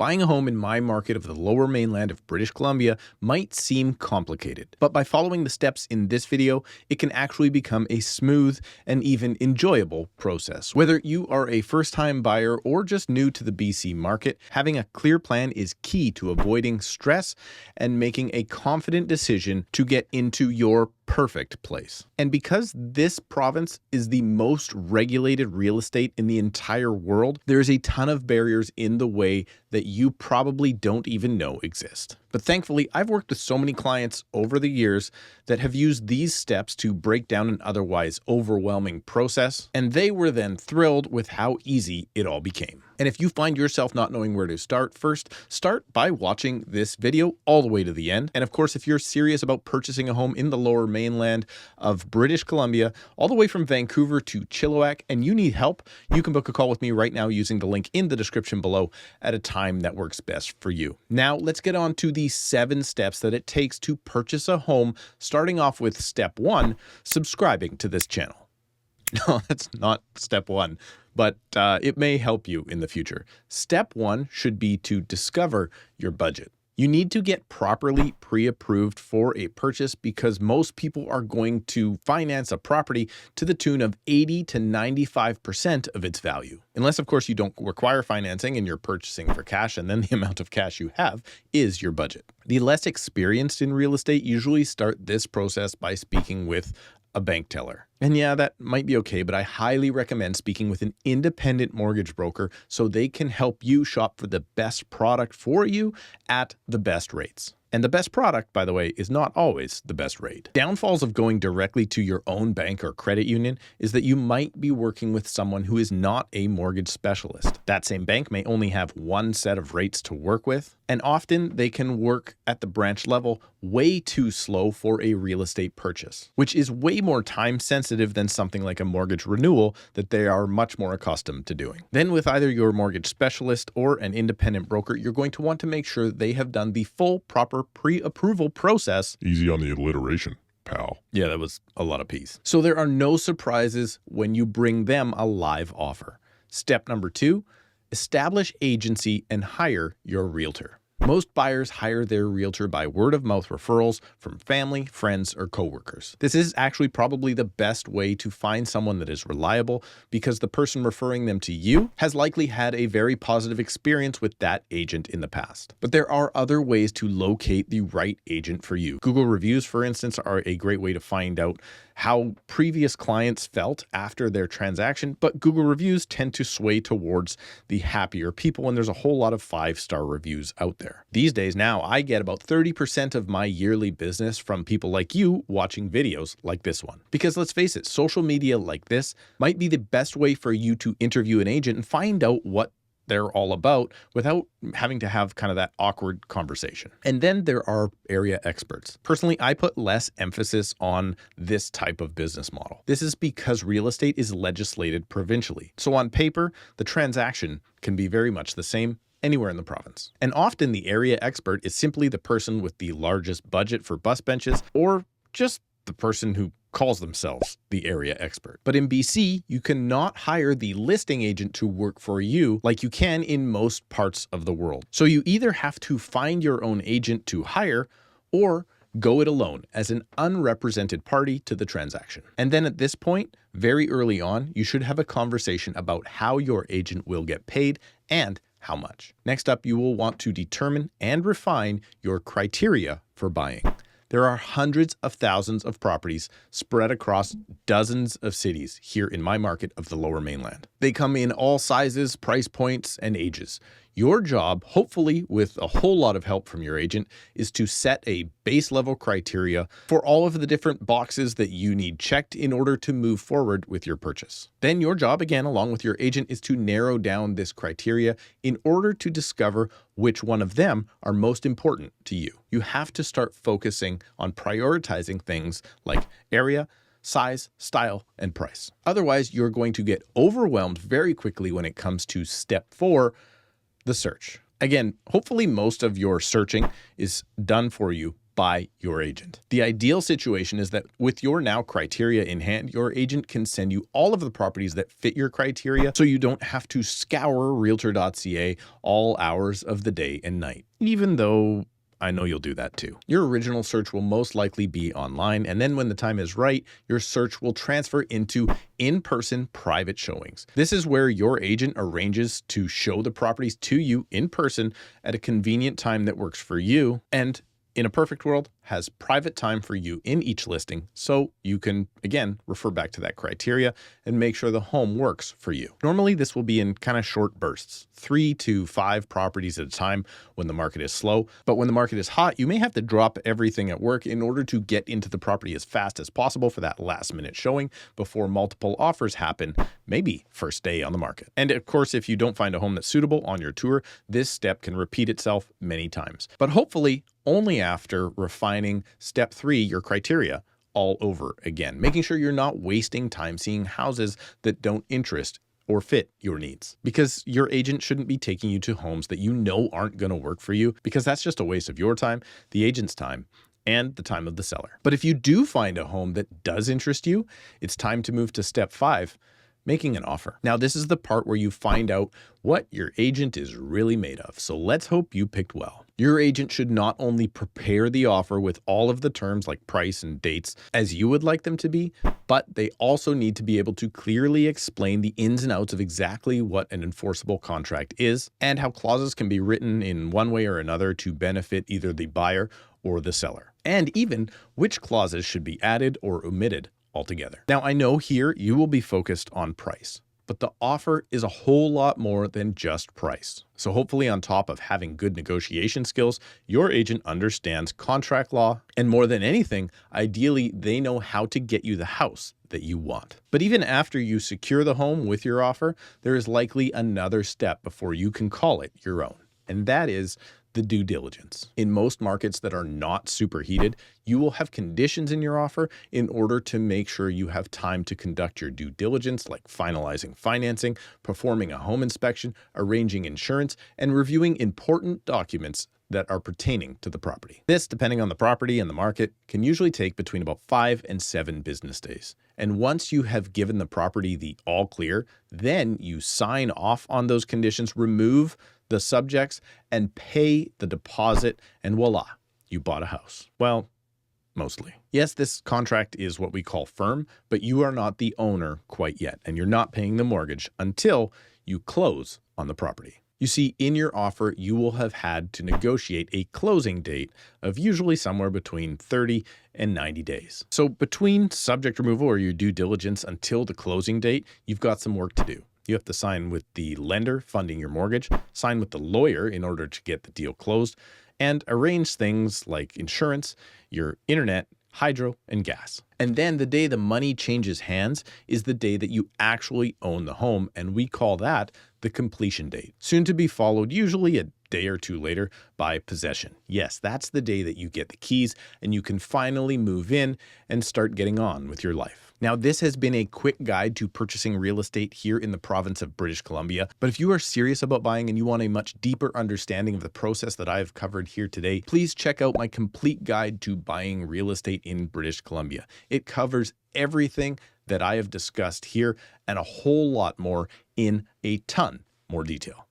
Buying a home in my market of the Lower Mainland of British Columbia might seem complicated, but by following the steps in this video, it can actually become a smooth and even enjoyable process. Whether you are a first-time buyer or just new to the BC market, having a clear plan is key to avoiding stress and making a confident decision to get into your perfect place. And because this province is the most regulated real estate in the entire world, there's a ton of barriers in the way that you probably don't even know exist. But thankfully, I've worked with so many clients over the years that have used these steps to break down an otherwise overwhelming process, and they were then thrilled with how easy it all became. And if you find yourself not knowing where to start, first, start by watching this video all the way to the end. And of course, if you're serious about purchasing a home in the Lower Mainland of British Columbia, all the way from Vancouver to Chilliwack, and you need help, you can book a call with me right now using the link in the description below at a time that works best for you. Now, let's get on to the 7 steps that it takes to purchase a home, starting off with step 1, subscribing to this channel. No, that's not step 1, but it may help you in the future. Step 1 should be to discover your budget. You need to get properly pre-approved for a purchase because most people are going to finance a property to the tune of 80 to 95% of its value. Unless, of course, you don't require financing and you're purchasing for cash, and then the amount of cash you have is your budget. The less experienced in real estate usually start this process by speaking with a bank teller. And yeah, that might be okay, but I highly recommend speaking with an independent mortgage broker so they can help you shop for the best product for you at the best rates. And the best product, by the way, is not always the best rate. Downfalls of going directly to your own bank or credit union is that you might be working with someone who is not a mortgage specialist. That same bank may only have one set of rates to work with, and often they can work at the branch level way too slow for a real estate purchase, which is way more time sensitive than something like a mortgage renewal that they are much more accustomed to doing. Then with either your mortgage specialist or an independent broker, you're going to want to make sure they have done the full proper pre-approval process. Easy on the alliteration, pal. Yeah, that was a lot of P's. So there are no surprises when you bring them a live offer. Step number 2, establish agency and hire your realtor. Most buyers hire their realtor by word-of-mouth referrals from family, friends, or coworkers. This is actually probably the best way to find someone that is reliable because the person referring them to you has likely had a very positive experience with that agent in the past. But there are other ways to locate the right agent for you. Google reviews, for instance, are a great way to find out how previous clients felt after their transaction, but Google reviews tend to sway towards the happier people, and there's a whole lot of 5-star reviews out there. These days now, I get about 30% of my yearly business from people like you watching videos like this one. Because let's face it, social media like this might be the best way for you to interview an agent and find out what they're all about without having to have kind of that awkward conversation. And then there are area experts. Personally, I put less emphasis on this type of business model. This is because real estate is legislated provincially. So on paper, the transaction can be very much the same anywhere in the province. And often the area expert is simply the person with the largest budget for bus benches or just the person who calls themselves the area expert. But in BC, you cannot hire the listing agent to work for you like you can in most parts of the world. So you either have to find your own agent to hire or go it alone as an unrepresented party to the transaction. And then at this point, very early on, you should have a conversation about how your agent will get paid and how much. Next up, you will want to determine and refine your criteria for buying. There are hundreds of thousands of properties spread across dozens of cities here in my market of the Lower Mainland. They come in all sizes, price points, and ages. Your job, hopefully with a whole lot of help from your agent, is to set a base level criteria for all of the different boxes that you need checked in order to move forward with your purchase. Then your job, again, along with your agent, is to narrow down this criteria in order to discover which one of them are most important to you. You have to start focusing on prioritizing things like area, size, style, and price. Otherwise, you're going to get overwhelmed very quickly when it comes to step 4, the search. Again, hopefully most of your searching is done for you by your agent. The ideal situation is that with your now criteria in hand, your agent can send you all of the properties that fit your criteria so you don't have to scour realtor.ca all hours of the day and night, even though I know you'll do that too. Your original search will most likely be online, and then when the time is right, your search will transfer into in-person private showings. This is where your agent arranges to show the properties to you in person at a convenient time that works for you, and in a perfect world, has private time for you in each listing so you can, again, refer back to that criteria and make sure the home works for you. Normally, this will be in kind of short bursts, 3 to 5 properties at a time when the market is slow. But when the market is hot, you may have to drop everything at work in order to get into the property as fast as possible for that last minute showing before multiple offers happen, maybe first day on the market. And of course, if you don't find a home that's suitable on your tour, this step can repeat itself many times. But hopefully, only after refining step 3, your criteria, all over again, making sure you're not wasting time seeing houses that don't interest or fit your needs. Because your agent shouldn't be taking you to homes that you know aren't going to work for you, because that's just a waste of your time, the agent's time, and the time of the seller. But if you do find a home that does interest you, it's time to move to step 5, making an offer. Now, this is the part where you find out what your agent is really made of. So let's hope you picked well. Your agent should not only prepare the offer with all of the terms like price and dates as you would like them to be, but they also need to be able to clearly explain the ins and outs of exactly what an enforceable contract is and how clauses can be written in one way or another to benefit either the buyer or the seller, and even which clauses should be added or omitted altogether. Now, I know here you will be focused on price, but the offer is a whole lot more than just price. So hopefully, on top of having good negotiation skills, your agent understands contract law, and more than anything, ideally, they know how to get you the house that you want. But even after you secure the home with your offer, there is likely another step before you can call it your own, and that is the due diligence. In most markets that are not super heated, you will have conditions in your offer in order to make sure you have time to conduct your due diligence, like finalizing financing, performing a home inspection, arranging insurance, and reviewing important documents that are pertaining to the property. This, depending on the property and the market, can usually take between about 5 and 7 business days. And once you have given the property the all clear, then you sign off on those conditions, remove the subjects, and pay the deposit, and voila, you bought a house. Well, mostly. Yes, this contract is what we call firm, but you are not the owner quite yet, and you're not paying the mortgage until you close on the property. You see, in your offer, you will have had to negotiate a closing date of usually somewhere between 30 and 90 days. So between subject removal or your due diligence until the closing date, you've got some work to do. You have to sign with the lender funding your mortgage, sign with the lawyer in order to get the deal closed, and arrange things like insurance, your internet, hydro, and gas. And then the day the money changes hands is the day that you actually own the home, and we call that the completion date. Soon to be followed, usually a day or two later, by possession. Yes, that's the day that you get the keys and you can finally move in and start getting on with your life. Now, this has been a quick guide to purchasing real estate here in the province of British Columbia. But if you are serious about buying and you want a much deeper understanding of the process that I have covered here today, please check out my complete guide to buying real estate in British Columbia. It covers everything that I have discussed here and a whole lot more in a ton more detail.